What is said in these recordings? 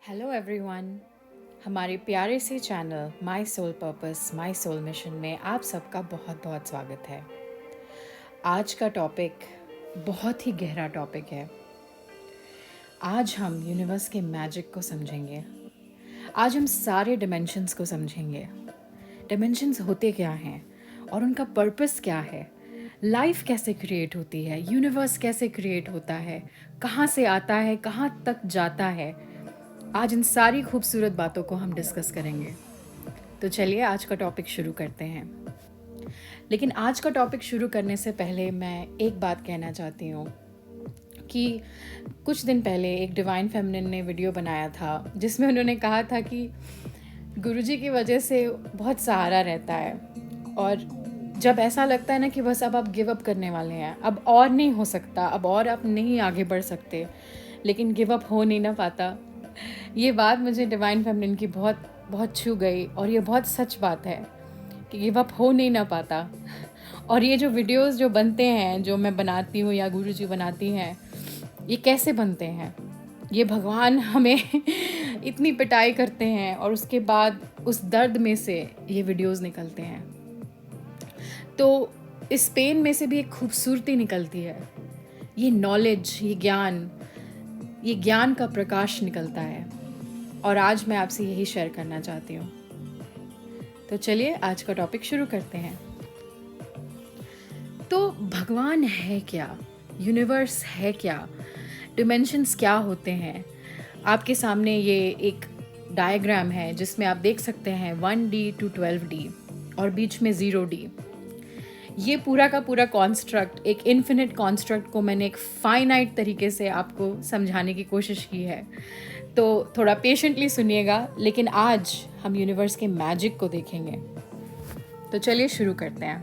Hello everyone. हमारे प्यारे से channel My Soul Purpose My Soul Mission में आप सबका बहुत बहुत स्वागत है। आज का टॉपिक बहुत ही गहरा टॉपिक है। आज हम यूनिवर्स के मैजिक को समझेंगे। आज हम सारे डिमेंशंस को समझेंगे। डिमेंशंस होते क्या हैं और उनका पर्पस क्या है, लाइफ कैसे क्रिएट होती है, यूनिवर्स कैसे क्रिएट होता है, कहाँ से आता है, कहाँ तक जाता है। आज इन सारी खूबसूरत बातों को हम डिस्कस करेंगे। तो चलिए आज का टॉपिक शुरू करते हैं। लेकिन आज का टॉपिक शुरू करने से पहले मैं एक बात कहना चाहती हूँ कि कुछ दिन पहले एक डिवाइन फेमिनिन ने वीडियो बनाया था जिसमें उन्होंने कहा था कि गुरुजी की वजह से बहुत सहारा रहता है, और जब ऐसा लगता है ना कि बस अब आप गिव अप करने वाले हैं, अब और नहीं हो सकता, अब और आप नहीं आगे बढ़ सकते, लेकिन गिव अप हो नहीं ना पाता। ये बात मुझे डिवाइन फेमिनिन की बहुत बहुत छू गई, और ये बहुत सच बात है कि गिव अप हो नहीं ना पाता। और ये जो वीडियोस जो बनते हैं, जो मैं बनाती हूँ या गुरुजी बनाती हैं, ये कैसे बनते हैं? ये भगवान हमें इतनी पिटाई करते हैं और उसके बाद उस दर्द में से ये वीडियोस निकलते हैं। तो इस पेन में से भी एक खूबसूरती निकलती है। ये नॉलेज, ये ज्ञान का प्रकाश निकलता है, और आज मैं आपसे यही शेयर करना चाहती हूँ। तो चलिए आज का टॉपिक शुरू करते हैं। तो भगवान है क्या, यूनिवर्स है क्या, डिमेंशंस क्या होते हैं? आपके सामने ये एक डायग्राम है जिसमें आप देख सकते हैं 1D to 12D और बीच में 0D। ये पूरा का पूरा कॉन्स्ट्रक्ट, एक इन्फिनिट कॉन्स्ट्रक्ट को मैंने एक फाइनाइट तरीके से आपको समझाने की कोशिश की है। तो थोड़ा पेशेंटली सुनिएगा, लेकिन आज हम यूनिवर्स के मैजिक को देखेंगे। तो चलिए शुरू करते हैं।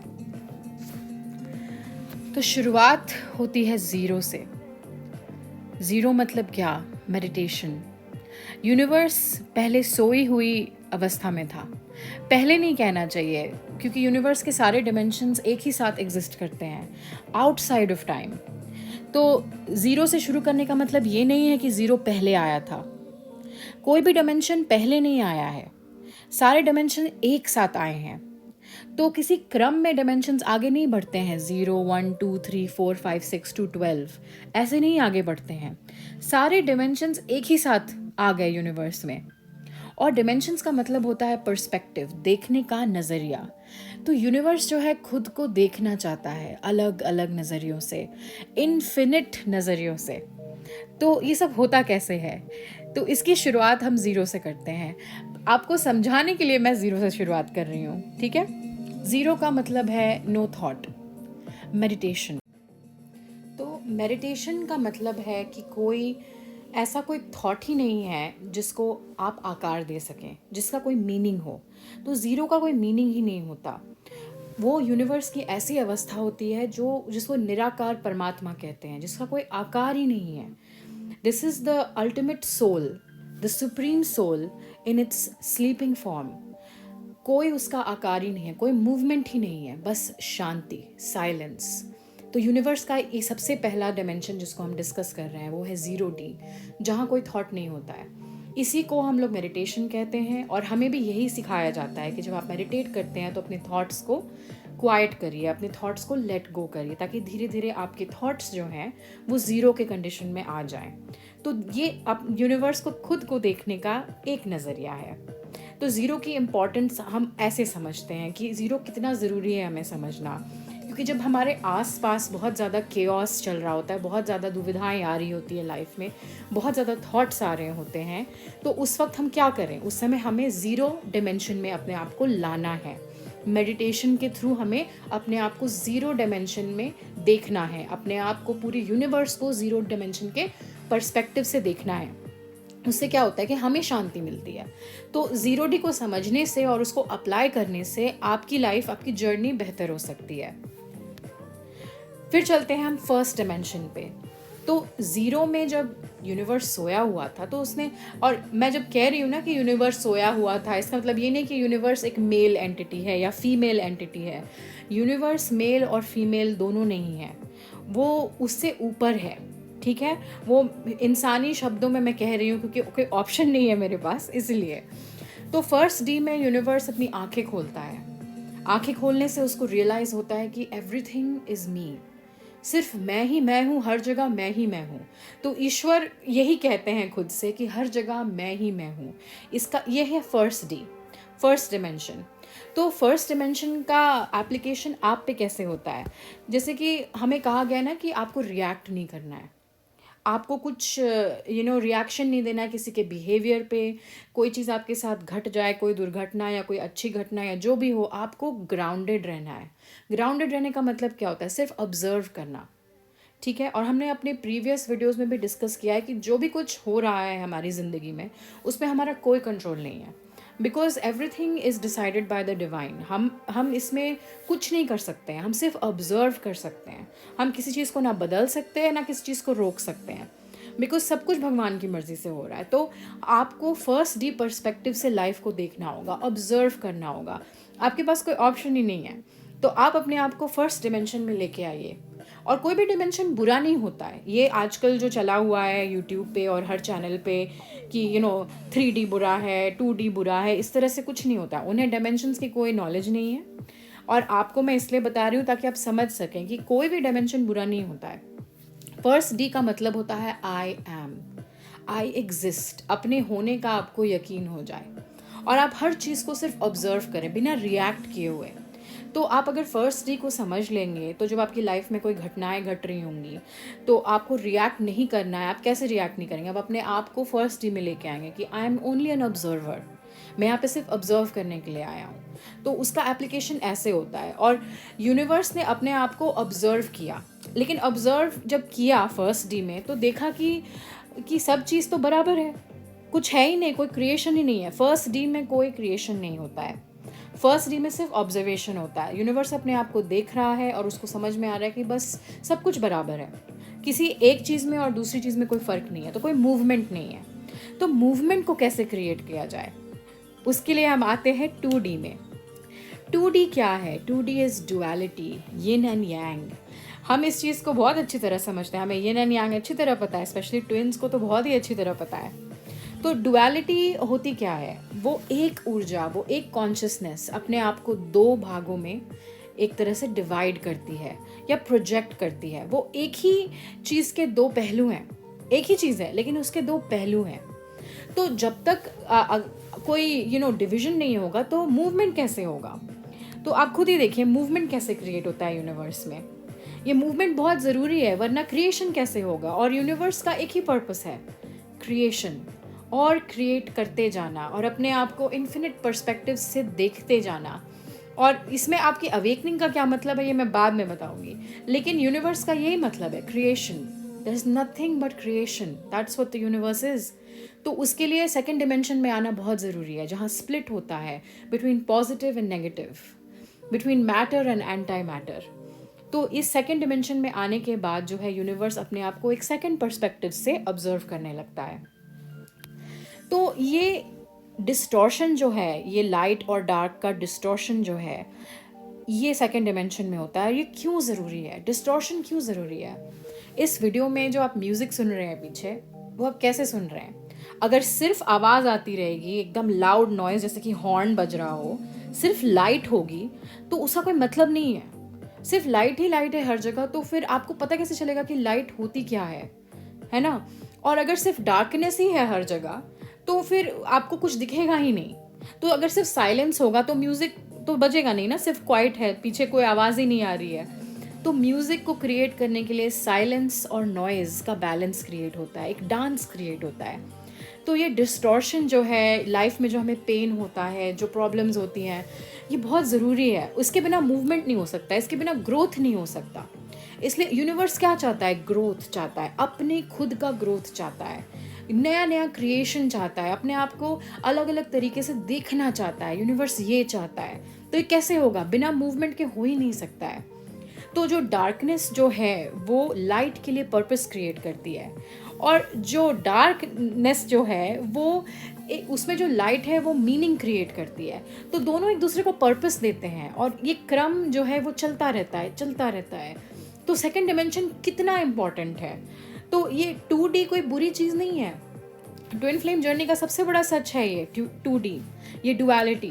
तो शुरुआत होती है ज़ीरो से। ज़ीरो मतलब क्या? मेडिटेशन। यूनिवर्स पहले सोई हुई अवस्था में था। पहले नहीं कहना चाहिए, क्योंकि यूनिवर्स के सारे डिमेंशंस एक ही साथ एग्जिस्ट करते हैं आउटसाइड ऑफ टाइम। तो ज़ीरो से शुरू करने का मतलब ये नहीं है कि ज़ीरो पहले आया था। कोई भी डिमेंशन पहले नहीं आया है, सारे डिमेंशन एक साथ आए हैं। तो किसी क्रम में डिमेंशंस आगे नहीं बढ़ते हैं, 0 1 2 3 4 5 6 to 12 ऐसे नहीं आगे बढ़ते हैं। सारे डिमेंशंस एक ही साथ आ गए यूनिवर्स में। और डिमेंशंस का मतलब होता है पर्सपेक्टिव, देखने का नज़रिया। तो यूनिवर्स जो है खुद को देखना चाहता है अलग अलग नज़रियों से, इनफिनिट नज़रियों से। तो ये सब होता कैसे है? तो इसकी शुरुआत हम ज़ीरो से करते हैं। आपको समझाने के लिए मैं ज़ीरो से शुरुआत कर रही हूँ, ठीक है? ज़ीरो का मतलब है नो थॉट, मेडिटेशन। तो मेडिटेशन का मतलब है कि ऐसा कोई थॉट ही नहीं है जिसको आप आकार दे सकें, जिसका कोई मीनिंग हो। तो ज़ीरो का कोई मीनिंग ही नहीं होता। वो यूनिवर्स की ऐसी अवस्था होती है जिसको निराकार परमात्मा कहते हैं, जिसका कोई आकार ही नहीं है। This is the ultimate soul, the supreme soul in its sleeping form. कोई उसका आकार ही नहीं है, कोई मूवमेंट ही नहीं है, बस शांति, साइलेंस। तो यूनिवर्स का ये सबसे पहला डायमेंशन जिसको हम डिस्कस कर रहे हैं वो है 0D, जहाँ कोई थॉट नहीं होता है। इसी को हम लोग मेडिटेशन कहते हैं, और हमें भी यही सिखाया जाता है कि जब आप मेडिटेट करते हैं तो अपने थॉट्स को क्वाइट करिए, अपने थॉट्स को लेट गो करिए, ताकि धीरे धीरे आपके थॉट्स जो हैं वो ज़ीरो के कंडीशन में आ जाएं। तो ये आप यूनिवर्स को खुद को देखने का एक नज़रिया है। तो ज़ीरो की इम्पॉर्टेंस हम ऐसे समझते हैं कि ज़ीरो कितना ज़रूरी है हमें समझना, क्योंकि जब हमारे आसपास बहुत ज़्यादा केओस चल रहा होता है, बहुत ज़्यादा दुविधाएं आ रही होती है लाइफ में, बहुत ज़्यादा थॉट्स आ रहे होते हैं, तो उस वक्त हम क्या करें? उस समय हमें ज़ीरो डिमेंशन में अपने आप को लाना है। मेडिटेशन के थ्रू हमें अपने आप को ज़ीरो डिमेंशन में देखना है, अपने आप को, पूरी यूनिवर्स को ज़ीरो डिमेंशन के पर्सपेक्टिव से देखना है। उससे क्या होता है कि हमें शांति मिलती है। तो 0D को समझने से और उसको अप्लाई करने से आपकी लाइफ, आपकी जर्नी बेहतर हो सकती है। फिर चलते हैं हम फर्स्ट डिमेंशन पे। तो ज़ीरो में जब यूनिवर्स सोया हुआ था तो उसने, और मैं जब कह रही हूँ ना कि यूनिवर्स सोया हुआ था, इसका मतलब ये नहीं कि यूनिवर्स एक मेल एंटिटी है या फीमेल एंटिटी है। यूनिवर्स मेल और फीमेल दोनों नहीं है, वो उससे ऊपर है, ठीक है, वो इंसानी शब्दों में मैं कह रही हूँ क्योंकि कोई ऑप्शन नहीं है मेरे पास, इसलिए। तो फर्स्ट डी में यूनिवर्स अपनी आंखें खोलता है। आंखें खोलने से उसको रियलाइज होता है कि एवरीथिंग इज मी, सिर्फ मैं ही मैं हूँ, हर जगह मैं ही मैं हूँ। तो ईश्वर यही कहते हैं खुद से कि हर जगह मैं ही मैं हूँ। इसका ये है फर्स्ट डी, फर्स्ट डिमेंशन। तो फर्स्ट डिमेंशन का एप्लीकेशन आप पे कैसे होता है? जैसे कि हमें कहा गया ना कि आपको रिएक्ट नहीं करना है, आपको कुछ रिएक्शन नहीं देना है किसी के बिहेवियर पे। कोई चीज़ आपके साथ घट जाए, कोई दुर्घटना या कोई अच्छी घटना या जो भी हो, आपको ग्राउंडेड रहना है। ग्राउंडेड रहने का मतलब क्या होता है? सिर्फ ऑब्जर्व करना, ठीक है। और हमने अपने प्रीवियस वीडियोस में भी डिस्कस किया है कि जो भी कुछ हो रहा है हमारी ज़िंदगी में, उसमें हमारा कोई कंट्रोल नहीं है, because everything is decided by the divine. हम इसमें कुछ नहीं कर सकते हैं, हम सिर्फ ऑब्जर्व कर सकते हैं। हम किसी चीज़ को ना बदल सकते हैं ना किसी चीज़ को रोक सकते हैं, बिकॉज सब कुछ भगवान की मर्ज़ी से हो रहा है। तो आपको फर्स्ट डी पर्सपेक्टिव से लाइफ को देखना होगा, ऑब्जर्व करना होगा। आपके पास कोई ऑप्शन ही नहीं है। तो आप अपने आप को फर्स्ट डिमेंशन में लेके आइए। और कोई भी डिमेंशन बुरा नहीं होता है। ये आजकल जो चला हुआ है यूट्यूब पे और हर चैनल पे कि 3D बुरा है, 2D बुरा है, इस तरह से कुछ नहीं होता। उन्हें डायमेंशंस की कोई नॉलेज नहीं है। और आपको मैं इसलिए बता रही हूँ ताकि आप समझ सकें कि कोई भी डायमेंशन बुरा नहीं होता है। फर्स्ट डी का मतलब होता है आई एम, आई एग्जिस्ट। अपने होने का आपको यकीन हो जाए और आप हर चीज़ को सिर्फ ऑब्जर्व करें बिना रिएक्ट किए हुए। तो आप अगर फर्स्ट डी को समझ लेंगे तो जब आपकी लाइफ में कोई घटनाएं घट रही होंगी तो आपको रिएक्ट नहीं करना है। आप कैसे रिएक्ट नहीं करेंगे? आप अपने आप को फर्स्ट डी में लेके आएंगे कि I am only an observer, मैं यहाँ पे सिर्फ ऑब्जर्व करने के लिए आया हूँ। तो उसका एप्लीकेशन ऐसे होता है। और यूनिवर्स ने अपने आप को ऑब्जर्व किया, लेकिन ऑब्जर्व जब किया फर्स्ट डी में तो देखा कि सब चीज़ तो बराबर है, कुछ है ही नहीं, कोई क्रिएशन ही नहीं है। फर्स्ट डी में कोई क्रिएशन नहीं होता है। फर्स्ट डी में सिर्फ ऑब्जर्वेशन होता है। यूनिवर्स अपने आप को देख रहा है और उसको समझ में आ रहा है कि बस सब कुछ बराबर है, किसी एक चीज़ में और दूसरी चीज़ में कोई फ़र्क नहीं है, तो कोई मूवमेंट नहीं है। तो मूवमेंट को कैसे क्रिएट किया जाए, उसके लिए हम आते हैं 2D में। 2D क्या है? 2D is duality, yin and yang. हम इस चीज़ को बहुत अच्छी तरह समझते हैं, हमें यिन एंड यांग अच्छी तरह पता है, स्पेशली ट्विन्स को तो बहुत ही अच्छी तरह पता है। तो डुअलिटी होती क्या है? वो एक ऊर्जा, वो एक कॉन्शियसनेस अपने आप को दो भागों में एक तरह से डिवाइड करती है या प्रोजेक्ट करती है। वो एक ही चीज़ के दो पहलू हैं, एक ही चीज़ है लेकिन उसके दो पहलू हैं। तो जब तक कोई डिविजन नहीं होगा तो मूवमेंट कैसे होगा? तो आप खुद ही देखिए मूवमेंट कैसे क्रिएट होता है यूनिवर्स में। ये मूवमेंट बहुत ज़रूरी है, वरना क्रिएशन कैसे होगा? और यूनिवर्स का एक ही पर्पस है, क्रिएशन, और क्रिएट करते जाना और अपने आप को इन्फिनिट पर्सपेक्टिव से देखते जाना। और इसमें आपकी अवेकनिंग का क्या मतलब है ये मैं बाद में बताऊंगी, लेकिन यूनिवर्स का यही मतलब है, creation. There is nothing but creation, that's what the universe is. तो उसके लिए सेकंड डिमेंशन में आना बहुत ज़रूरी है, जहाँ स्प्लिट होता है between positive and negative, between matter and anti matter. तो इस सेकंड डिमेंशन में आने के बाद जो है यूनिवर्स अपने आप को एक सेकंड पर्सपेक्टिव से ऑब्जर्व करने लगता है। तो ये डिस्टॉर्शन जो है, ये लाइट और डार्क का डिस्टॉर्शन जो है, ये सेकंड डिमेंशन में होता है। ये क्यों ज़रूरी है? डिस्टॉर्शन क्यों ज़रूरी है? इस वीडियो में जो आप म्यूज़िक सुन रहे हैं पीछे, वो आप कैसे सुन रहे हैं? अगर सिर्फ आवाज़ आती रहेगी, एकदम लाउड नॉइज़ जैसे कि हॉर्न बज रहा हो, सिर्फ लाइट होगी, तो उसका कोई मतलब नहीं है। सिर्फ लाइट ही लाइट है हर जगह, तो फिर आपको पता कैसे चलेगा कि लाइट होती क्या है ना? और अगर सिर्फ डार्कनेस ही है हर जगह तो फिर आपको कुछ दिखेगा ही नहीं। तो अगर सिर्फ साइलेंस होगा तो म्यूज़िक तो बजेगा नहीं ना, सिर्फ क्वाइट है, पीछे कोई आवाज़ ही नहीं आ रही है। तो म्यूज़िक को क्रिएट करने के लिए साइलेंस और नॉइज़ का बैलेंस क्रिएट होता है, एक डांस क्रिएट होता है। तो ये डिस्टॉर्शन जो है लाइफ में, जो हमें पेन होता है, जो प्रॉब्लम्स होती हैं, ये बहुत ज़रूरी है। उसके बिना मूवमेंट नहीं हो सकता, इसके बिना ग्रोथ नहीं हो सकता। इसलिए यूनिवर्स क्या चाहता है? ग्रोथ चाहता है, अपने खुद का ग्रोथ चाहता है, नया नया क्रिएशन चाहता है, अपने आप को अलग अलग तरीके से देखना चाहता है। यूनिवर्स ये चाहता है। तो ये कैसे होगा? बिना मूवमेंट के हो ही नहीं सकता है। तो जो डार्कनेस जो है वो लाइट के लिए पर्पस क्रिएट करती है, और जो डार्कनेस जो है वो उसमें जो लाइट है वो मीनिंग क्रिएट करती है। तो दोनों एक दूसरे को पर्पस देते हैं और ये क्रम जो है वो चलता रहता है। तो सेकंड डिमेंशन कितना इम्पॉर्टेंट है? तो तो ये 2D कोई बुरी चीज़ नहीं है। ट्विन फ्लेम जर्नी का सबसे बड़ा सच है ये 2D, ये डुअलिटी।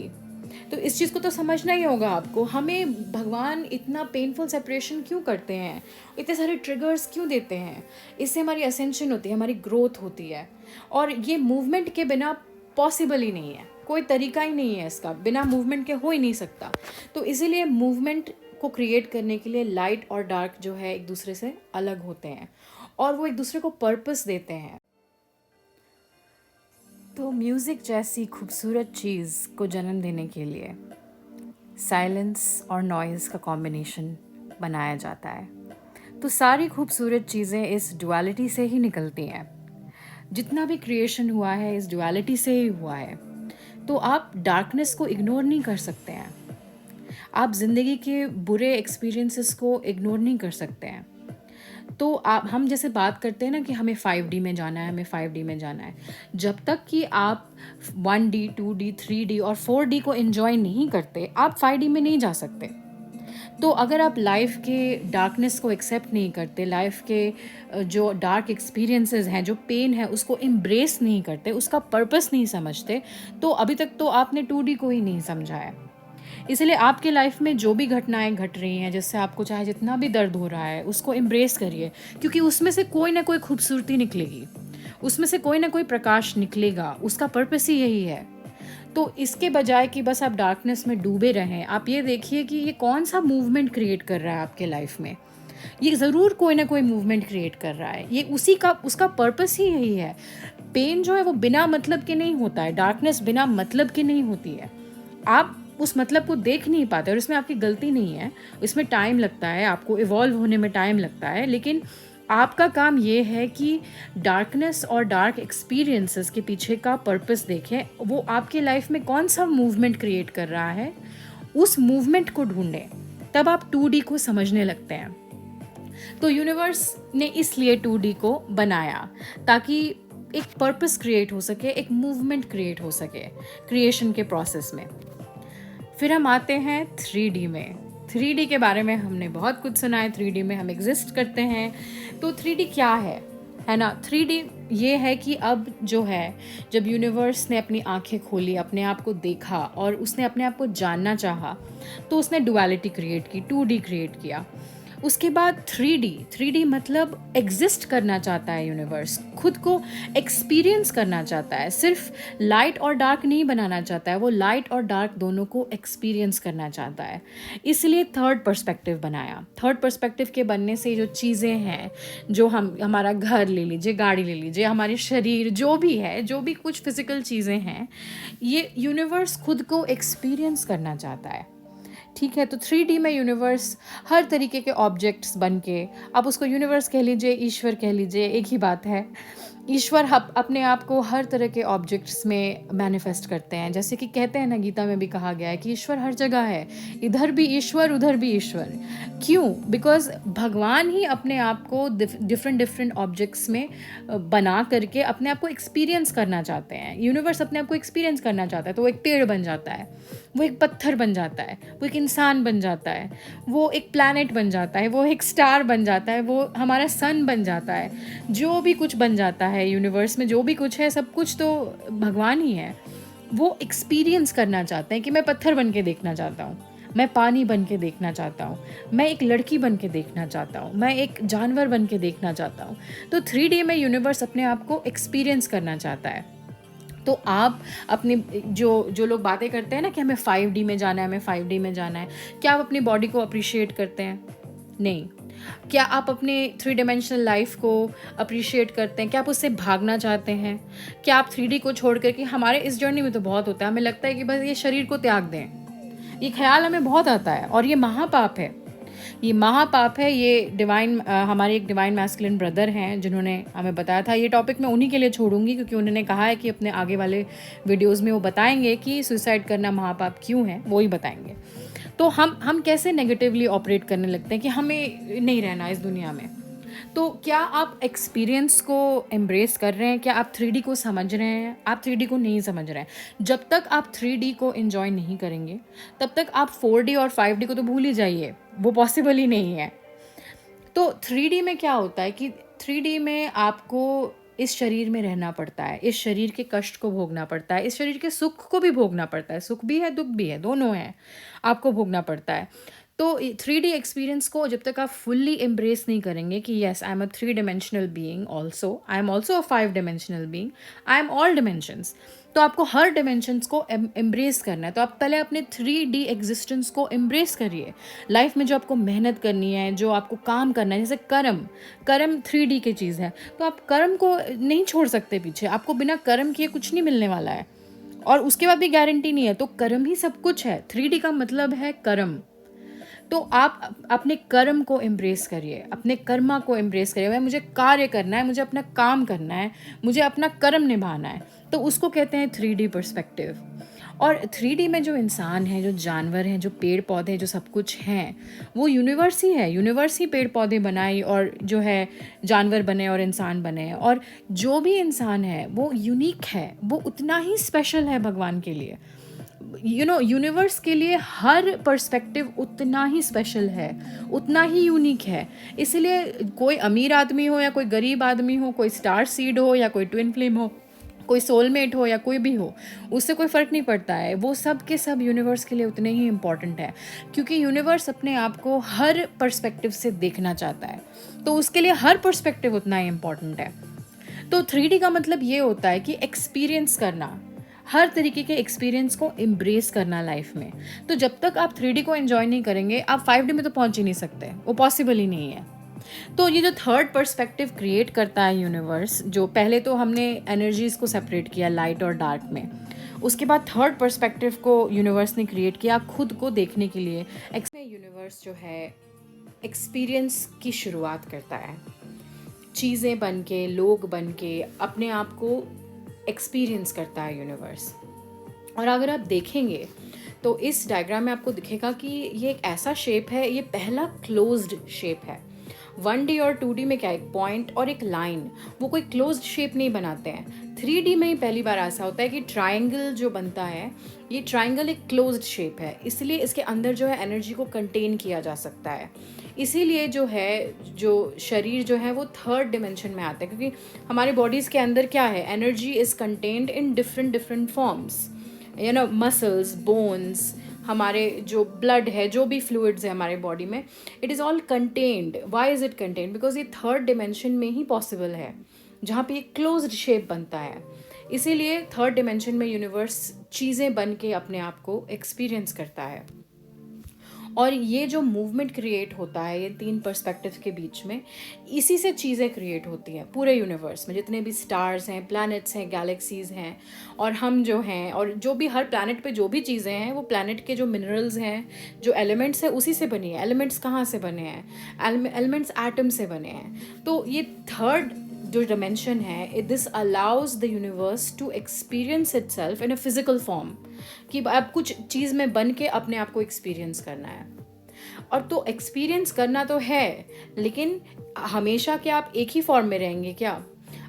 तो इस चीज़ को तो समझना ही होगा आपको। हमें भगवान इतना पेनफुल सेपरेशन क्यों करते हैं, इतने सारे ट्रिगर्स क्यों देते हैं? इससे हमारी असेंशन होती है, हमारी ग्रोथ होती है, और ये मूवमेंट के बिना पॉसिबल ही नहीं है, कोई तरीका ही नहीं है इसका, बिना मूवमेंट के हो ही नहीं सकता। तो इसीलिए मूवमेंट को क्रिएट करने के लिए लाइट और डार्क जो है एक दूसरे से अलग होते हैं, और वो एक दूसरे को पर्पस देते हैं। तो म्यूज़िक जैसी खूबसूरत चीज़ को जन्म देने के लिए साइलेंस और नॉइज़ का कॉम्बिनेशन बनाया जाता है। तो सारी खूबसूरत चीज़ें इस डुअलिटी से ही निकलती हैं। जितना भी क्रिएशन हुआ है इस डुअलिटी से ही हुआ है। तो आप डार्कनेस को इग्नोर नहीं कर सकते हैं, आप ज़िंदगी के बुरे एक्सपीरियंसेस को इग्नोर नहीं कर सकते हैं। तो आप, हम जैसे बात करते हैं ना कि हमें 5D में जाना है, हमें 5D में जाना है, जब तक कि आप 1D 2D 3D और 4D को एंजॉय नहीं करते, आप 5D में नहीं जा सकते। तो अगर आप लाइफ के डार्कनेस को एक्सेप्ट नहीं करते, लाइफ के जो डार्क एक्सपीरियंसेस हैं, जो पेन है, उसको एम्ब्रेस नहीं करते, उसका पर्पस नहीं समझते, तो अभी तक तो आपने 2D को ही नहीं समझा है। इसलिए आपके लाइफ में जो भी घटनाएं घट रही हैं, जिससे आपको चाहे जितना भी दर्द हो रहा है, उसको एम्ब्रेस करिए, क्योंकि उसमें से कोई ना कोई खूबसूरती निकलेगी, उसमें से कोई ना कोई प्रकाश निकलेगा, उसका पर्पस ही यही है। तो इसके बजाय कि बस आप डार्कनेस में डूबे रहें, आप ये देखिए कि ये कौन सा मूवमेंट क्रिएट कर रहा है आपके लाइफ में। ये ज़रूर कोई ना कोई मूवमेंट क्रिएट कर रहा है, ये उसका पर्पस ही यही है। पेन जो है वो बिना मतलब के नहीं होता है, डार्कनेस बिना मतलब की नहीं होती है। आप उस मतलब को देख नहीं पाते, और इसमें आपकी गलती नहीं है, इसमें टाइम लगता है, आपको इवॉल्व होने में टाइम लगता है, लेकिन आपका काम ये है कि डार्कनेस और डार्क एक्सपीरियंसेस के पीछे का पर्पस देखें, वो आपके लाइफ में कौन सा मूवमेंट क्रिएट कर रहा है, उस मूवमेंट को ढूंढें, तब आप 2D को समझने लगते हैं। तो यूनिवर्स ने इसलिए 2D को बनाया, ताकि एक पर्पस क्रिएट हो सके, एक मूवमेंट क्रिएट हो सके क्रिएशन के प्रोसेस में। फिर हम आते हैं 3D में। 3D के बारे में हमने बहुत कुछ सुना है, 3D में हम एग्जिस्ट करते हैं। तो 3D क्या है ना? 3D ये है कि अब जो है, जब यूनिवर्स ने अपनी आंखें खोली, अपने आप को देखा और उसने अपने आप को जानना चाहा, तो उसने डुअलिटी क्रिएट की, 2D क्रिएट किया। उसके बाद 3D मतलब एग्जिस्ट करना चाहता है यूनिवर्स, खुद को एक्सपीरियंस करना चाहता है, सिर्फ लाइट और डार्क नहीं बनाना चाहता है, वो लाइट और डार्क दोनों को एक्सपीरियंस करना चाहता है। इसलिए थर्ड पर्सपेक्टिव बनाया। थर्ड पर्सपेक्टिव के बनने से जो चीज़ें हैं, जो हमारा घर ले लीजिए, गाड़ी ले लीजिए, हमारे शरीर जो भी है, जो भी कुछ फिजिकल चीज़ें हैं, ये यूनिवर्स खुद को एक्सपीरियंस करना चाहता है। ठीक है, तो 3D में यूनिवर्स हर तरीके के ऑब्जेक्ट्स बन के, आप उसको यूनिवर्स कह लीजिए, ईश्वर कह लीजिए, एक ही बात है। ईश्वर अपने आप को हर तरह के ऑब्जेक्ट्स में मैनिफेस्ट करते हैं। जैसे कि कहते हैं ना, गीता में भी कहा गया है कि ईश्वर हर जगह है, इधर भी ईश्वर, उधर भी ईश्वर। क्यों? बिकॉज भगवान ही अपने आप को डिफरेंट ऑब्जेक्ट्स में बना करके अपने आप को एक्सपीरियंस करना चाहते हैं। यूनिवर्स अपने आप को एक्सपीरियंस करना चाहता है, तो वो एक पेड़ बन जाता है, वो एक पत्थर बन जाता है, वो एक इंसान बन जाता है, वो एक प्लैनेट बन जाता है, वो एक स्टार बन जाता है, वो हमारा सन बन जाता है। जो भी कुछ बन जाता है यूनिवर्स में, जो भी कुछ है, सब कुछ तो भगवान ही है। वो एक्सपीरियंस करना चाहते हैं कि मैं पत्थर बन के देखना चाहता हूँ, मैं पानी बन के देखना चाहता हूँ, मैं एक लड़की बन के देखना चाहता हूँ, मैं एक जानवर बन के देखना चाहता हूँ। तो 3D में यूनिवर्स अपने आप को एक्सपीरियंस करना चाहता है। तो आप अपने जो लोग बातें करते हैं ना कि हमें 5D में जाना है, हमें 5D में जाना है, क्या आप अपनी बॉडी को अप्रिशिएट करते हैं? नहीं। क्या आप अपने 3 डायमेंशनल लाइफ को अप्रिशिएट करते हैं? क्या आप उससे भागना चाहते हैं? क्या आप 3D को छोड़ कर के, हमारे इस जर्नी में तो बहुत होता है, हमें लगता है कि बस ये शरीर को त्याग दें, ये ख्याल हमें बहुत आता है, और ये महापाप है। ये महापाप है। ये हमारे एक डिवाइन मैस्कुलिन ब्रदर हैं जिन्होंने हमें बताया था। ये टॉपिक मैं उन्हीं के लिए छोड़ूंगी, क्योंकि उन्होंने कहा है कि अपने आगे वाले वीडियोस में वो बताएंगे कि सुसाइड करना महापाप क्यों है, वो ही बताएंगे। तो हम कैसे नेगेटिवली ऑपरेट करने लगते हैं कि हमें नहीं रहना इस दुनिया में। तो क्या आप एक्सपीरियंस को एम्ब्रेस कर रहे हैं? क्या आप 3D को समझ रहे हैं? आप 3D को नहीं समझ रहे हैं। जब तक आप 3D को एंजॉय नहीं करेंगे, तब तक आप 4D और 5D को तो भूल ही जाइए, वो पॉसिबल ही नहीं है। तो 3D में क्या होता है कि 3D में आपको इस शरीर में रहना पड़ता है, इस शरीर के कष्ट को भोगना पड़ता है, इस शरीर के सुख को भी भोगना पड़ता है, सुख भी है, दुःख भी है, दोनों हैं, आपको भोगना पड़ता है। तो 3D एक्सपीरियंस को जब तक आप फुल्ली एम्ब्रेस नहीं करेंगे कि yes I am a 3 dimensional being also, I am also a 5 dimensional being, I am all dimensions, तो आपको हर डायमेंशंस को एम्ब्रेस करना है। तो आप पहले अपने 3D एग्जिस्टेंस को एम्ब्रेस करिए। लाइफ में जो आपको मेहनत करनी है, जो आपको काम करना है, जैसे कर्म, कर्म 3D की चीज़ है, तो आप कर्म को नहीं छोड़ सकते पीछे। आपको बिना कर्म किए कुछ नहीं मिलने वाला है, और उसके बाद भी गारंटी नहीं है। तो कर्म ही सब कुछ है, 3D का मतलब है कर्म। तो आप अपने कर्म को एम्ब्रेस करिए, अपने कर्मा को एम्ब्रेस करिए। भाई मुझे कार्य करना है, मुझे अपना काम करना है, मुझे अपना कर्म निभाना है, तो उसको कहते हैं 3D पर्सपेक्टिव। और 3D में जो इंसान है, जो जानवर हैं, जो पेड़ पौधे, जो सब कुछ हैं, वो यूनिवर्स ही है। यूनिवर्स ही पेड़ पौधे बनाई और जो है जानवर बने और इंसान बने। और जो भी इंसान है वो यूनिक है, वो उतना ही स्पेशल है भगवान के लिए। यूनिवर्स के लिए हर पर्सपेक्टिव उतना ही स्पेशल है, उतना ही यूनिक है। इसलिए कोई अमीर आदमी हो या कोई गरीब आदमी हो, कोई स्टार सीड हो या कोई ट्विन फ्लेम हो, कोई सोलमेट हो या कोई भी हो, उससे कोई फ़र्क नहीं पड़ता है। वो सब के सब यूनिवर्स के लिए उतने ही इम्पॉर्टेंट है, क्योंकि यूनिवर्स अपने आप को हर पर्सपेक्टिव से देखना चाहता है, तो उसके लिए हर पर्सपेक्टिव उतना ही इम्पॉर्टेंट है। तो 3D का मतलब ये होता है कि एक्सपीरियंस करना, हर तरीके के एक्सपीरियंस को एम्ब्रेस करना लाइफ में। तो जब तक आप 3D को एंजॉय नहीं करेंगे, आप 5D में तो पहुंच ही नहीं सकते, वो पॉसिबल ही नहीं है। तो ये जो थर्ड पर्सपेक्टिव क्रिएट करता है यूनिवर्स, जो पहले तो हमने एनर्जीज को सेपरेट किया लाइट और डार्क में, उसके बाद थर्ड पर्सपेक्टिव को यूनिवर्स ने क्रिएट किया खुद को देखने के लिए। यूनिवर्स जो है एक्सपीरियंस की शुरुआत करता है, चीज़ें बन के, लोग बन के अपने आप को एक्सपीरियंस करता है यूनिवर्स। और अगर आप देखेंगे तो इस डायग्राम में आपको दिखेगा कि ये एक ऐसा शेप है, ये पहला क्लोज्ड शेप है। 1D और 2D में क्या, एक पॉइंट और एक लाइन, वो कोई क्लोज्ड शेप नहीं बनाते हैं। 3D में ही पहली बार ऐसा होता है कि ट्रायंगल जो बनता है, ये ट्रायंगल एक क्लोज्ड शेप है, इसलिए इसके अंदर जो है एनर्जी को कंटेन किया जा सकता है। इसीलिए जो है, जो शरीर जो है वो थर्ड डिमेंशन में आता है, क्योंकि हमारे बॉडीज़ के अंदर क्या है, energy is contained in different forms, muscles, bones, हमारे जो ब्लड है, जो भी फ्लूइड्स है हमारे बॉडी में, it is all contained. Why is it contained? Because ये थर्ड डिमेंशन में ही पॉसिबल है, जहाँ पे एक क्लोज्ड शेप बनता है। इसीलिए थर्ड डिमेंशन में यूनिवर्स चीज़ें बन के अपने आप को एक्सपीरियंस करता है। और ये जो मूवमेंट क्रिएट होता है ये तीन पर्सपेक्टिव के बीच में, इसी से चीज़ें क्रिएट होती हैं पूरे यूनिवर्स में। जितने भी स्टार्स हैं, प्लैनेट्स हैं, गैलेक्सीज़ हैं, और हम जो हैं, और जो भी हर प्लैनेट पे जो भी चीज़ें हैं, वो प्लैनेट के जो मिनरल्स हैं, जो एलिमेंट्स हैं, उसी से बनी है। एलिमेंट्स कहाँ से बने हैं? एलिमेंट्स एटम से बने हैं। तो ये थर्ड जो डिमेंशन है, this allows the universe to experience itself in a physical form, कि अब कुछ चीज़ में बन के अपने आप को एक्सपीरियंस करना है। और तो एक्सपीरियंस करना तो है, लेकिन हमेशा क्या आप एक ही फॉर्म में रहेंगे क्या?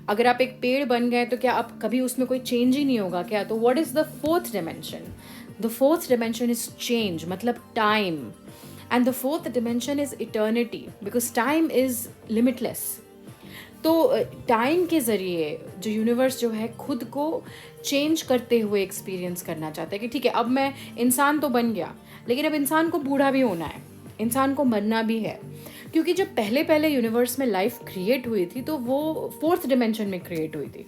अगर आप एक पेड़ बन गए तो क्या आप कभी उसमें कोई चेंज ही नहीं होगा क्या? तो what is the fourth dimension? The fourth dimension is change, मतलब time. And the fourth dimension is eternity, because time is limitless. तो टाइम के ज़रिए जो यूनिवर्स जो है खुद को चेंज करते हुए एक्सपीरियंस करना चाहता है कि ठीक है, अब मैं इंसान तो बन गया, लेकिन अब इंसान को बूढ़ा भी होना है, इंसान को मरना भी है। क्योंकि जब पहले पहले यूनिवर्स में लाइफ क्रिएट हुई थी तो वो फोर्थ डिमेंशन में क्रिएट हुई थी।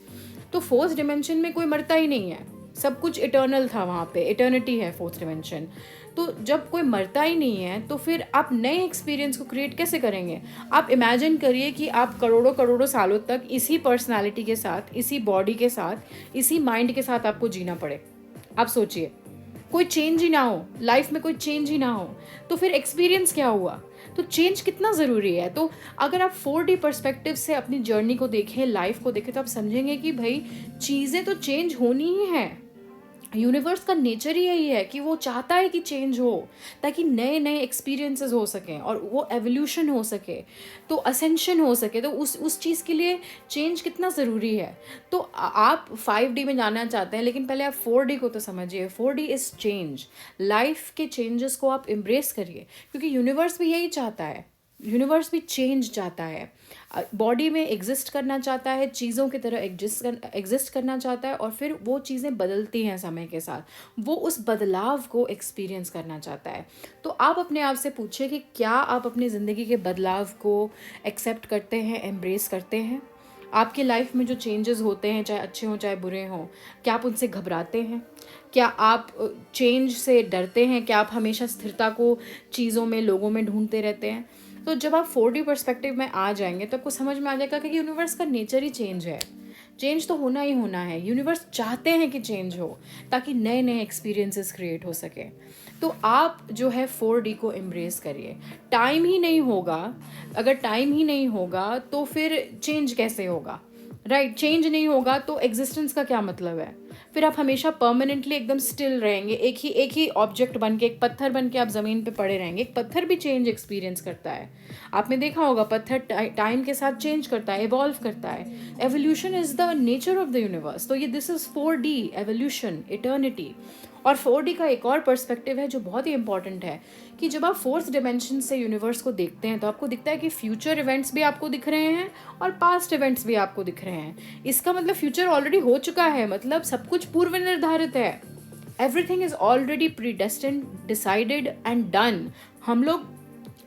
तो फोर्थ डिमेंशन में कोई मरता ही नहीं है, सब कुछ इटर्नल था, वहाँ पे इटर्निटी है फोर्थ डिमेंशन। तो जब कोई मरता ही नहीं है तो फिर आप नए एक्सपीरियंस को क्रिएट कैसे करेंगे? आप इमेजिन करिए कि आप करोड़ों करोड़ों सालों तक इसी पर्सनालिटी के साथ, इसी बॉडी के साथ, इसी माइंड के साथ आपको जीना पड़े। आप सोचिए, कोई चेंज ही ना हो, लाइफ में कोई चेंज ही ना हो, तो फिर एक्सपीरियंस क्या हुआ? तो चेंज कितना ज़रूरी है। तो अगर आप 4D पर्सपेक्टिव से अपनी जर्नी को देखें, लाइफ को देखें, तो आप समझेंगे कि भाई चीज़ें तो चेंज होनी ही है। यूनिवर्स का नेचर ही यही है कि वो चाहता है कि चेंज हो, ताकि नए नए एक्सपीरियंसेस हो सकें और वो एवोल्यूशन हो सके, तो असेंशन हो सके। तो उस चीज़ के लिए चेंज कितना ज़रूरी है। तो आप 5D में जाना चाहते हैं, लेकिन पहले आप 4D को तो समझिए। 4D is change. लाइफ के चेंजेस को आप एम्ब्रेस करिए, क्योंकि यूनिवर्स भी यही चाहता है। यूनिवर्स भी चेंज चाहता है, बॉडी में एग्जिस्ट करना चाहता है, चीज़ों की तरह एग्जिस्ट करना चाहता है, और फिर वो चीज़ें बदलती हैं समय के साथ, वो उस बदलाव को एक्सपीरियंस करना चाहता है। तो आप अपने आप से पूछिए कि क्या आप अपनी ज़िंदगी के बदलाव को एक्सेप्ट करते हैं, एम्ब्रेस करते हैं। आपकी लाइफ में जो चेंजेस होते हैं, चाहे अच्छे हों चाहे बुरे हों, क्या आप उनसे घबराते हैं? क्या आप चेंज से डरते हैं? क्या आप हमेशा स्थिरता को चीज़ों में, लोगों में ढूंढते रहते हैं? तो जब आप 4D पर्सपेक्टिव में आ जाएंगे तो आपको समझ में आ जाएगा कि यूनिवर्स का नेचर ही चेंज है। चेंज तो होना ही होना है, यूनिवर्स चाहते हैं कि चेंज हो, ताकि नए नए एक्सपीरियंसेस क्रिएट हो सके। तो आप जो है 4D को एम्ब्रेस करिए। टाइम ही नहीं होगा, अगर टाइम ही नहीं होगा तो फिर चेंज कैसे होगा, राइट? चेंज नहीं होगा तो एग्जिस्टेंस का क्या मतलब है? फिर आप हमेशा परमानेंटली एकदम स्टिल रहेंगे, एक ही ऑब्जेक्ट बन के, एक पत्थर बन के आप ज़मीन पे पड़े रहेंगे। एक पत्थर भी चेंज एक्सपीरियंस करता है, आपने देखा होगा, पत्थर टाइम के साथ चेंज करता है, इवॉल्व करता है। Evolution is the nature of the universe. तो ये this is 4D evolution, eternity. और 4D का एक और पर्सपेक्टिव है जो बहुत ही इंपॉर्टेंट है, कि जब आप फोर्थ डिमेंशन से यूनिवर्स को देखते हैं तो आपको दिखता है कि फ्यूचर इवेंट्स भी आपको दिख रहे हैं और पास्ट इवेंट्स भी आपको दिख रहे हैं। इसका मतलब फ्यूचर ऑलरेडी हो चुका है, मतलब सब कुछ पूर्व निर्धारित है। Everything is already predestined, decided and done. हम लोग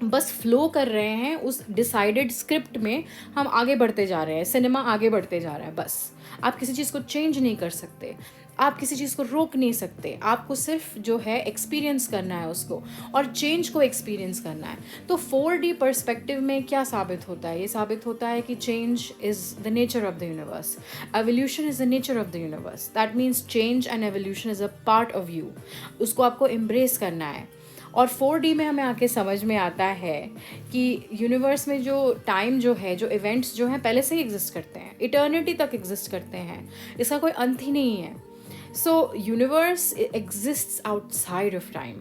बस फ्लो कर रहे हैं उस डिसाइडेड स्क्रिप्ट में, हम आगे बढ़ते जा रहे हैं, सिनेमा आगे बढ़ते जा रहा है बस। आप किसी चीज़ को चेंज नहीं कर सकते, आप किसी चीज़ को रोक नहीं सकते, आपको सिर्फ जो है एक्सपीरियंस करना है उसको, और चेंज को एक्सपीरियंस करना है। तो 4D पर्सपेक्टिव में क्या साबित होता है? ये साबित होता है कि change is the nature of the universe, evolution is the nature of the universe. That means change and evolution is a part of you, उसको आपको एम्ब्रेस करना है। और 4D में हमें आके समझ में आता है कि यूनिवर्स में जो टाइम जो है, जो इवेंट्स जो हैं, पहले से ही एग्जिस्ट करते हैं, इटर्निटी तक एग्जिस्ट करते हैं, इसका कोई अंत ही नहीं है। सो universe exists outside of time,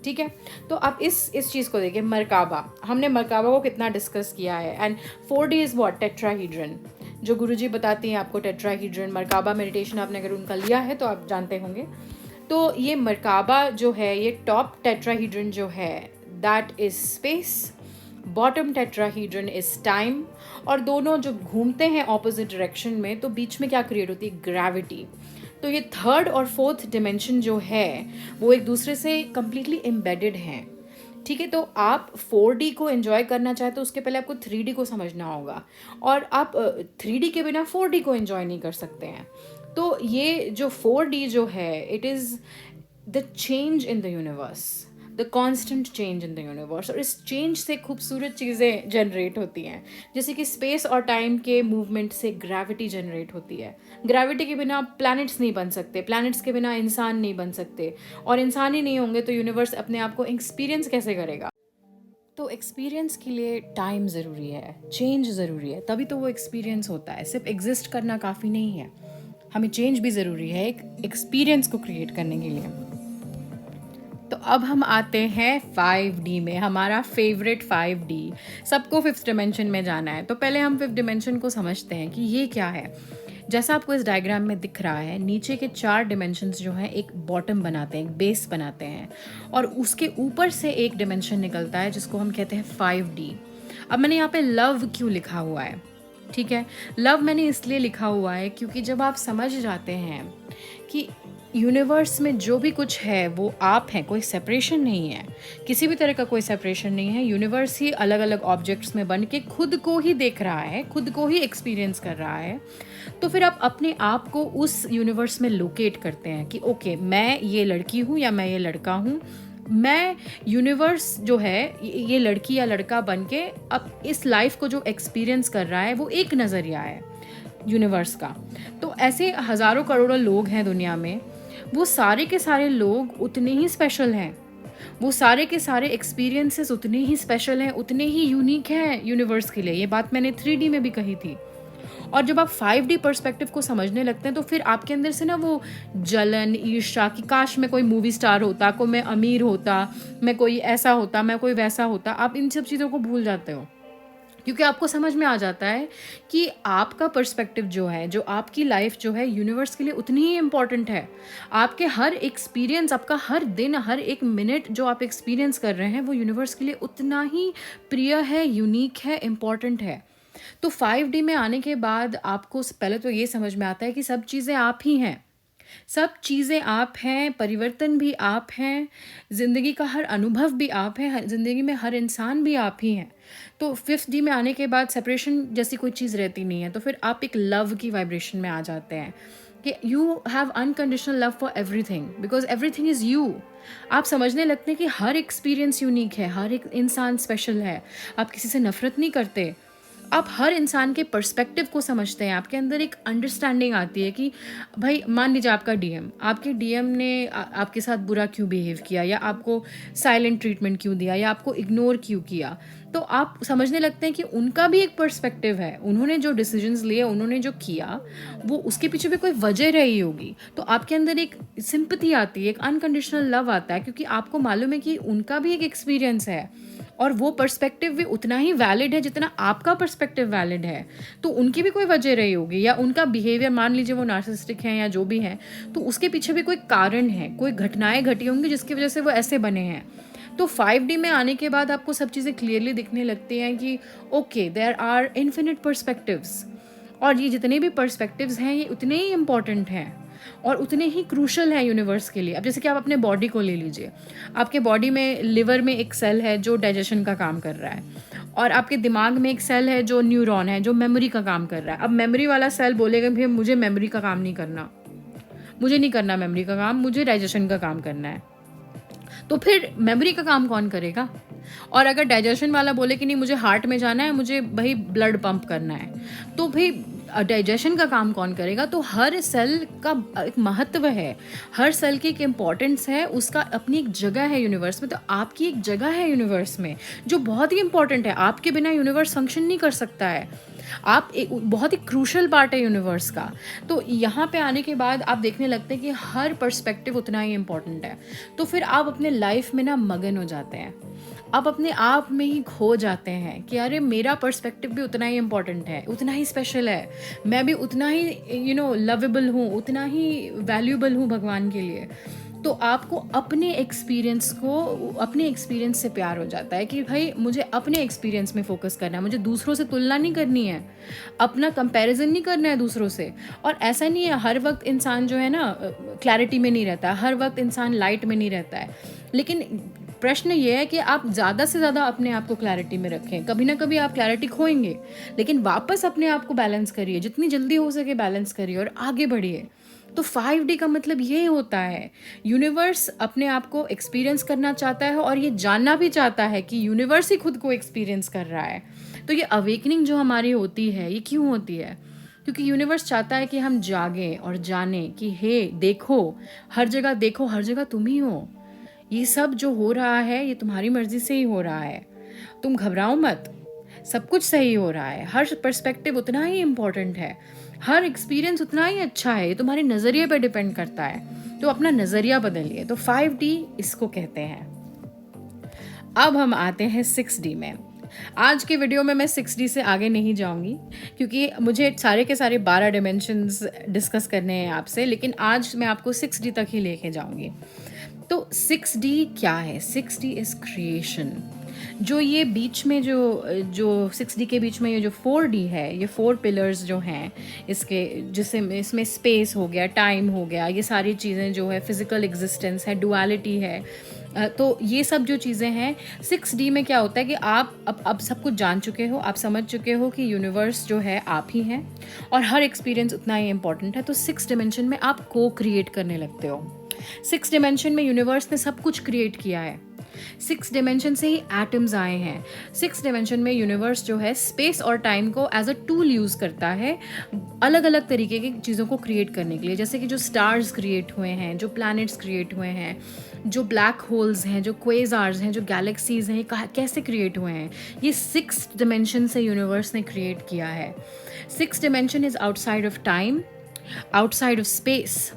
ठीक है? तो आप इस चीज़ को देखिए, मरकाबा, हमने मरकाबा को कितना डिस्कस किया है। And 4D is what? Tetrahedron. जो गुरुजी बताती हैं आपको टेट्राहीड्रन, मरकाबा मेडिटेशन आपने अगर उनका लिया है तो आप जानते होंगे। तो ये मरकाबा जो है, ये टॉप टेट्राहीड्रन जो है, that is space, bottom tetrahedron is time, और दोनों जो घूमते हैं ऑपोजिट डायरेक्शन में, तो बीच में क्या क्रिएट होती है? ग्रेविटी। तो ये थर्ड और फोर्थ डिमेंशन जो है वो एक दूसरे से कंप्लीटली एम्बेडेड हैं, ठीक है? तो आप 4D को एंजॉय करना चाहे तो उसके पहले आपको 3D को समझना होगा, और आप 3D के बिना 4D को एंजॉय नहीं कर सकते हैं। तो ये जो 4D जो है, it is the change in the universe, the constant change in the universe. और इस चेंज से खूबसूरत चीज़ें जनरेट होती हैं, जैसे कि स्पेस और टाइम के मूवमेंट से ग्रेविटी जनरेट होती है। ग्रेविटी के बिना प्लैनेट्स नहीं बन सकते, प्लैनेट्स के बिना इंसान नहीं बन सकते, और इंसान ही नहीं होंगे तो यूनिवर्स अपने आप को एक्सपीरियंस कैसे करेगा? तो एक्सपीरियंस के लिए टाइम ज़रूरी है, चेंज ज़रूरी है, तभी तो वो एक्सपीरियंस होता है। सिर्फ एग्जिस्ट करना काफ़ी नहीं है, हमें चेंज भी ज़रूरी है एक एक्सपीरियंस को क्रिएट करने के लिए। तो अब हम आते हैं 5D में, हमारा फेवरेट 5D। सबको फिफ्थ डिमेंशन में जाना है, तो पहले हम फिफ्थ डिमेंशन को समझते हैं कि ये क्या है। जैसा आपको इस डायग्राम में दिख रहा है, नीचे के 4 डिमेंशंस जो हैं एक बॉटम बनाते हैं, एक बेस बनाते हैं, और उसके ऊपर से एक डिमेंशन निकलता है जिसको हम कहते हैं 5D। अब मैंने यहाँ पे लव क्यों लिखा हुआ है, ठीक है? लव मैंने इसलिए लिखा हुआ है क्योंकि जब आप समझ जाते हैं कि यूनिवर्स में जो भी कुछ है वो आप हैं, कोई सेपरेशन नहीं है, किसी भी तरह का कोई सेपरेशन नहीं है, यूनिवर्स ही अलग अलग ऑब्जेक्ट्स में बन के खुद को ही देख रहा है, खुद को ही एक्सपीरियंस कर रहा है, तो फिर आप अपने आप को उस यूनिवर्स में लोकेट करते हैं कि ओके, मैं ये लड़की हूँ या मैं ये लड़का हूँ, मैं यूनिवर्स जो है ये लड़की या लड़का बन के अब इस लाइफ को जो एक्सपीरियंस कर रहा है वो एक नज़रिया है यूनिवर्स का। तो ऐसे हज़ारों करोड़ों लोग हैं दुनिया में, वो सारे के सारे लोग उतने ही स्पेशल हैं, वो सारे के सारे एक्सपीरियंसेस उतने ही स्पेशल हैं, उतने ही यूनिक हैं यूनिवर्स के लिए। ये बात मैंने 3D में भी कही थी। और जब आप 5D पर्सपेक्टिव को समझने लगते हैं तो फिर आपके अंदर से ना वो जलन, ईर्ष्या कि काश मैं कोई मूवी स्टार होता, कोई मैं अमीर होता, मैं कोई ऐसा होता, मैं कोई वैसा होता, आप इन सब चीज़ों को भूल जाते हो। क्योंकि आपको समझ में आ जाता है कि आपका पर्सपेक्टिव जो है, जो आपकी लाइफ जो है, यूनिवर्स के लिए उतनी ही इम्पॉर्टेंट है। आपके हर एक्सपीरियंस, आपका हर दिन, हर एक मिनट जो आप एक्सपीरियंस कर रहे हैं, वो यूनिवर्स के लिए उतना ही प्रिय है, यूनिक है, इम्पॉर्टेंट है। तो 5D में आने के बाद आपको पहले तो ये समझ में आता है कि सब चीज़ें आप ही हैं। सब चीज़ें आप हैं, परिवर्तन भी आप हैं, ज़िंदगी का हर अनुभव भी आप हैं, ज़िंदगी में हर इंसान भी आप ही हैं। तो 5D में आने के बाद सेपरेशन जैसी कोई चीज़ रहती नहीं है, तो फिर आप एक लव की वाइब्रेशन में आ जाते हैं कि you have unconditional love for everything, because everything is you. आप समझने लगते हैं कि हर एक्सपीरियंस यूनिक है, हर एक इंसान स्पेशल है। आप किसी से नफरत नहीं करते, आप हर इंसान के पर्सपेक्टिव को समझते हैं। आपके अंदर एक अंडरस्टैंडिंग आती है कि भाई मान लीजिए आपका डीएम, आपके डीएम ने आपके साथ बुरा क्यों बिहेव किया, या आपको साइलेंट ट्रीटमेंट क्यों दिया, या आपको इग्नोर क्यों किया, तो आप समझने लगते हैं कि उनका भी एक पर्सपेक्टिव है। उन्होंने जो डिसीजंस लिए, उन्होंने जो किया, वो उसके पीछे भी कोई वजह रही होगी। तो आपके अंदर एक सिंपैथी आती है, एक अनकंडीशनल लव आता है, क्योंकि आपको मालूम है कि उनका भी एक एक्सपीरियंस है और वो पर्सपेक्टिव भी उतना ही वैलिड है जितना आपका पर्सपेक्टिव वैलिड है। तो उनकी भी कोई वजह रही होगी, या उनका बिहेवियर, मान लीजिए वो नार्सिसिस्टिक हैं या जो भी हैं, तो उसके पीछे भी कोई कारण है, कोई घटनाएं घटी होंगी जिसकी वजह से वो ऐसे बने हैं। तो 5D में आने के बाद आपको सब चीज़ें क्लियरली दिखने लगती हैं कि okay, there are infinite perspectives, और ये जितने भी पर्सपेक्टिव्स हैं ये उतने ही इम्पॉर्टेंट हैं और उतने ही क्रूशल हैं यूनिवर्स के लिए। अब जैसे कि आप अपने बॉडी को ले लीजिए, आपके बॉडी में लिवर में एक सेल है जो डाइजेशन का काम कर रहा है, और आपके दिमाग में एक सेल है जो न्यूरॉन है, जो मेमोरी का काम कर रहा है। अब मेमोरी वाला सेल बोलेगा भाई मुझे मेमोरी का काम नहीं करना, मुझे नहीं करना मेमोरी का काम, मुझे डाइजेशन का काम करना है। तो फिर मेमोरी का काम कौन करेगा? और अगर डाइजेशन वाला बोले कि नहीं मुझे हार्ट में जाना है, मुझे भाई ब्लड पंप करना है, तो भाई डाइजेशन का काम कौन करेगा? तो हर सेल का एक महत्व है, हर सेल की एक इम्पॉर्टेंस है, उसका अपनी एक जगह है यूनिवर्स में। तो आपकी एक जगह है यूनिवर्स में जो बहुत ही इंपॉर्टेंट है। आपके बिना यूनिवर्स फंक्शन नहीं कर सकता है। आप एक बहुत ही क्रूशल पार्ट है यूनिवर्स का। तो यहाँ पे आने के बाद आप देखने लगते हैं कि हर पर्सपेक्टिव उतना ही इम्पॉर्टेंट है। तो फिर आप अपने लाइफ में ना मगन हो जाते हैं, आप अपने आप में ही खो जाते हैं कि अरे मेरा पर्सपेक्टिव भी उतना ही इम्पॉर्टेंट है, उतना ही स्पेशल है, मैं भी उतना ही लवेबल हूँ, उतना ही वैल्यूबल हूँ भगवान के लिए। तो आपको अपने एक्सपीरियंस से प्यार हो जाता है कि भाई मुझे अपने एक्सपीरियंस में फोकस करना है, मुझे दूसरों से तुलना नहीं करनी है, अपना कंपैरिजन नहीं करना है दूसरों से। और ऐसा नहीं है हर वक्त इंसान जो है ना क्लैरिटी में नहीं रहता, हर वक्त इंसान लाइट में नहीं रहता है। लेकिन प्रश्न ये है कि आप ज़्यादा से ज़्यादा अपने आप को क्लैरिटी में रखें। कभी ना कभी आप क्लैरिटी खोएंगे, लेकिन वापस अपने आप को बैलेंस करिए, जितनी जल्दी हो सके बैलेंस करिए और आगे बढ़िए। तो 5D का मतलब ये होता है, यूनिवर्स अपने आप को एक्सपीरियंस करना चाहता है और ये जानना भी चाहता है कि यूनिवर्स ही खुद को एक्सपीरियंस कर रहा है। तो ये अवेकनिंग जो हमारी होती है, ये क्यों होती है? क्योंकि यूनिवर्स चाहता है कि हम जागें और जानें कि हे देखो, हर जगह तुम ही हो। ये सब जो हो रहा है ये तुम्हारी मर्जी से ही हो रहा है, तुम घबराओ मत, सब कुछ सही हो रहा है। हर पर्सपेक्टिव उतना ही इम्पोर्टेंट है, हर एक्सपीरियंस उतना ही अच्छा है, ये तुम्हारे नज़रिए पर डिपेंड करता है। तो अपना नज़रिया बदलिए। तो 5D इसको कहते हैं। अब हम आते हैं 6D में। आज के वीडियो में मैं 6D से आगे नहीं जाऊंगी क्योंकि मुझे सारे के सारे 12 डिमेंशंस डिस्कस करने हैं आपसे, लेकिन आज मैं आपको 6D तक ही लेके जाऊंगी। तो 6D क्या है? 6D is creation. जो ये बीच में जो 6D के बीच में ये जो 4D है, ये 4 पिलर्स जो हैं इसके, जिससे इसमें स्पेस हो गया, टाइम हो गया, ये सारी चीज़ें जो है, फिजिकल एग्जिस्टेंस है, डुअलिटी है, तो ये सब जो चीज़ें हैं 6D में क्या होता है कि आप अब सब कुछ जान चुके हो, आप समझ चुके हो कि यूनिवर्स जो है आप ही हैं और हर एक्सपीरियंस उतना ही इम्पॉर्टेंट है। तो 6 डिमेंशन में आप को क्रिएट करने लगते हो। 6 डिमेंशन में यूनिवर्स ने सब कुछ क्रिएट किया है। 6 डिमेंशन से ही एटम्स आए हैं। 6 डिमेंशन में यूनिवर्स जो है स्पेस और टाइम को एज अ टूल यूज़ करता है अलग अलग तरीके की चीज़ों को क्रिएट करने के लिए। जैसे कि जो स्टार्स क्रिएट हुए हैं, जो प्लैनेट्स क्रिएट हुए हैं, जो ब्लैक होल्स हैं, जो क्वेज़ार्स हैं, जो गैलेक्सीज़ हैं, ये कैसे क्रिएट हुए हैं, ये 6 डिमेंशन से यूनिवर्स ने क्रिएट किया है। 6 dimension is outside of time, outside of space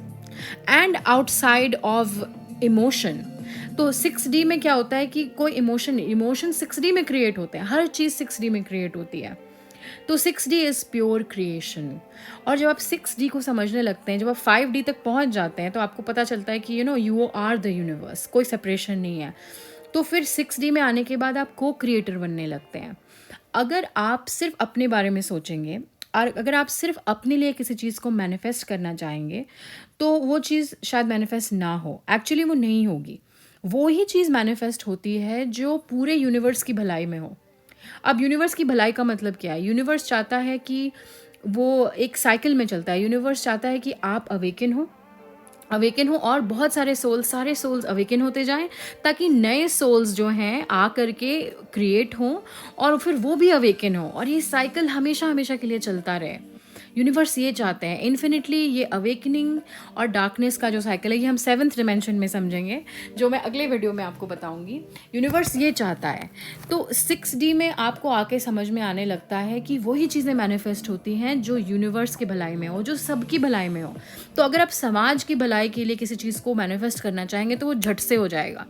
and outside of emotion. तो 6D में क्या होता है कि कोई इमोशन 6D में क्रिएट होते हैं, हर चीज़ 6D में क्रिएट होती है। तो 6D इज़ प्योर क्रिएशन। और जब आप 6D को समझने लगते हैं, जब आप 5D तक पहुंच जाते हैं, तो आपको पता चलता है कि यू आर द यूनिवर्स, कोई सेपरेशन नहीं है। तो फिर 6D में आने के बाद आप को क्रिएटर बनने लगते हैं। अगर आप सिर्फ अपने बारे में सोचेंगे और अगर आप सिर्फ अपने लिए किसी चीज़ को मैनिफेस्ट करना चाहेंगे, तो वो चीज़ शायद मैनिफेस्ट ना हो, एक्चुअली वो नहीं होगी। वो ही चीज़ मैनिफेस्ट होती है जो पूरे यूनिवर्स की भलाई में हो। अब यूनिवर्स की भलाई का मतलब क्या है? यूनिवर्स चाहता है कि वो एक साइकिल में चलता है। यूनिवर्स चाहता है कि आप अवेकन हो और बहुत सारे सोल्स अवेकन होते जाएं, ताकि नए सोल्स जो हैं आ करके क्रिएट हों और फिर वो भी अवेकन हो और ये साइकिल हमेशा हमेशा के लिए चलता रहे। यूनिवर्स ये चाहते हैं इन्फिनिटली, ये अवेकनिंग और डार्कनेस का जो साइकिल है, ये हम 7th डिमेंशन में समझेंगे, जो मैं अगले वीडियो में आपको बताऊंगी। यूनिवर्स ये चाहता है। तो 6D में आपको आके समझ में आने लगता है कि वही चीज़ें मैनिफेस्ट होती हैं जो यूनिवर्स की भलाई में हो, जो सबकी भलाई में हो। तो अगर आप समाज की भलाई के लिए किसी चीज़ को मैनिफेस्ट करना चाहेंगे, तो वो झट से हो जाएगा,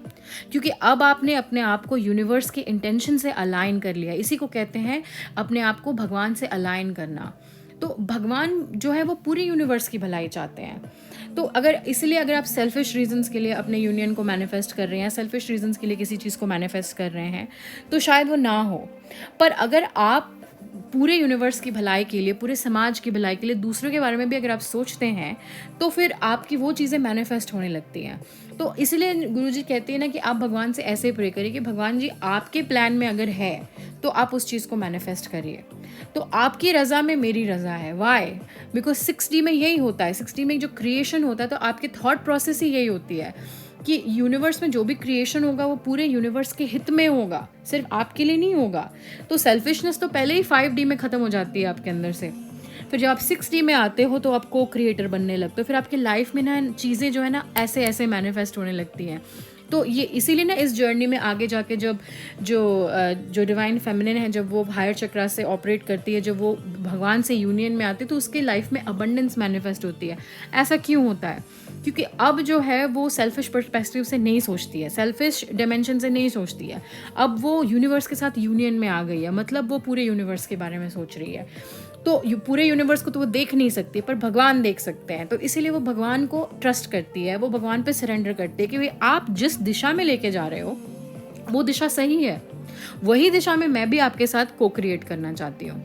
क्योंकि अब आपने अपने आप को यूनिवर्स के इंटेंशन से अलाइन कर लिया। इसी को कहते हैं अपने आप को भगवान से अलाइन करना। तो भगवान जो है वो पूरी यूनिवर्स की भलाई चाहते हैं। तो अगर आप सेल्फिश रीजंस के लिए अपने यूनियन को मैनिफेस्ट कर रहे हैं, सेल्फिश रीजंस के लिए किसी चीज़ को मैनिफेस्ट कर रहे हैं, तो शायद वो ना हो। पर अगर आप पूरे यूनिवर्स की भलाई के लिए, पूरे समाज की भलाई के लिए, दूसरों के बारे में भी अगर आप सोचते हैं, तो फिर आपकी वो चीज़ें मैनिफेस्ट होने लगती हैं। तो इसलिए गुरुजी कहते हैं ना कि आप भगवान से ऐसे प्रे करिए कि भगवान जी, आपके प्लान में अगर है तो आप उस चीज़ को मैनिफेस्ट करिए। तो आपकी रज़ा में मेरी रज़ा है। वाई? बिकॉज 6D में यही होता है। 6D में जो क्रिएशन होता है, तो आपकी थॉट प्रोसेस ही यही होती है कि यूनिवर्स में जो भी क्रिएशन होगा वो पूरे यूनिवर्स के हित में होगा, सिर्फ आपके लिए नहीं होगा। तो सेल्फिशनेस तो पहले ही 5D में ख़त्म हो जाती है आपके अंदर से। फिर जब आप 6D में आते हो तो आप को क्रिएटर बनने लगते हो। फिर आपकी लाइफ में ना चीज़ें जो है ना ऐसे ऐसे मैनिफेस्ट होने लगती हैं। तो ये इसीलिए ना इस जर्नी में आगे जाके जब जो डिवाइन फेमिनिन है, जब वो हायर चक्रा से ऑपरेट करती है, जब वो भगवान से यूनियन में आती है, तो उसके लाइफ में अबंडेंस मैनिफेस्ट होती है। ऐसा क्यों होता है? क्योंकि अब जो है वो सेल्फिश पर्सपेक्टिव से नहीं सोचती है, सेल्फिश डायमेंशन से नहीं सोचती है। अब वो यूनिवर्स के साथ यूनियन में आ गई है, मतलब वो पूरे यूनिवर्स के बारे में सोच रही है। तो पूरे यूनिवर्स को तो वो देख नहीं सकती, पर भगवान देख सकते हैं। तो इसीलिए वो भगवान को ट्रस्ट करती है, वो भगवान पे सरेंडर करती है कि भाई आप जिस दिशा में लेके जा रहे हो वो दिशा सही है, वही दिशा में मैं भी आपके साथ को क्रिएट करना चाहती हूँ।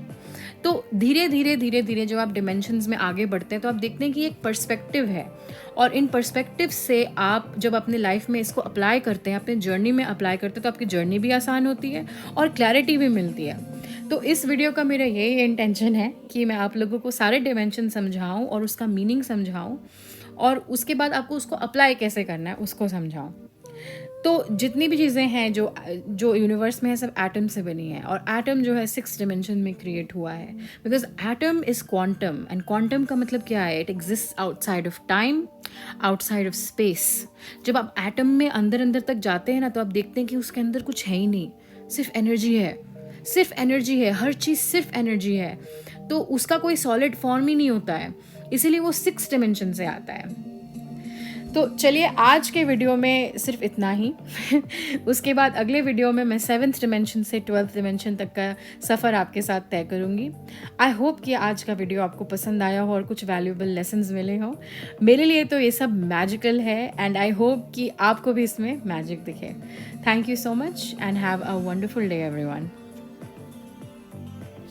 तो धीरे धीरे जब आप डिमेंशंस में आगे बढ़ते हैं, तो आप देखते हैं कि एक पर्सपेक्टिव है, और इन पर्सपेक्टिव से आप जब अपने लाइफ में इसको अप्लाई करते हैं, अपने जर्नी में अप्लाई करते हैं, तो आपकी जर्नी भी आसान होती है और क्लैरिटी भी मिलती है। तो इस वीडियो का मेरा यही इंटेंशन है कि मैं आप लोगों को सारे डिमेंशन समझाऊं और उसका मीनिंग समझाऊं, और उसके बाद आपको उसको अप्लाई कैसे करना है उसको समझाऊं। तो जितनी भी चीज़ें हैं जो यूनिवर्स में है, सब एटम से बनी है, और एटम जो है 6 डिमेंशन में क्रिएट हुआ है। Because atom is quantum, and quantum का मतलब क्या है? It exist outside of time, outside of space. जब आप एटम में अंदर तक जाते हैं ना, तो आप देखते हैं कि उसके अंदर कुछ है ही नहीं, सिर्फ एनर्जी है, सिर्फ एनर्जी है, हर चीज़ सिर्फ एनर्जी है। तो उसका कोई सॉलिड फॉर्म ही नहीं होता है, इसीलिए वो 6 डिमेंशन से आता है। तो चलिए आज के वीडियो में सिर्फ इतना ही। उसके बाद अगले वीडियो में मैं 7th डिमेंशन से 12th डिमेंशन तक का सफ़र आपके साथ तय करूँगी। आई होप कि आज का वीडियो आपको पसंद आया हो और कुछ वैल्यूएबल लेसन्स मिले हो। मेरे लिए तो ये सब मैजिकल है, एंड आई होप कि आपको भी इसमें मैजिक दिखे। Thank you so much and have a wonderful day everyone.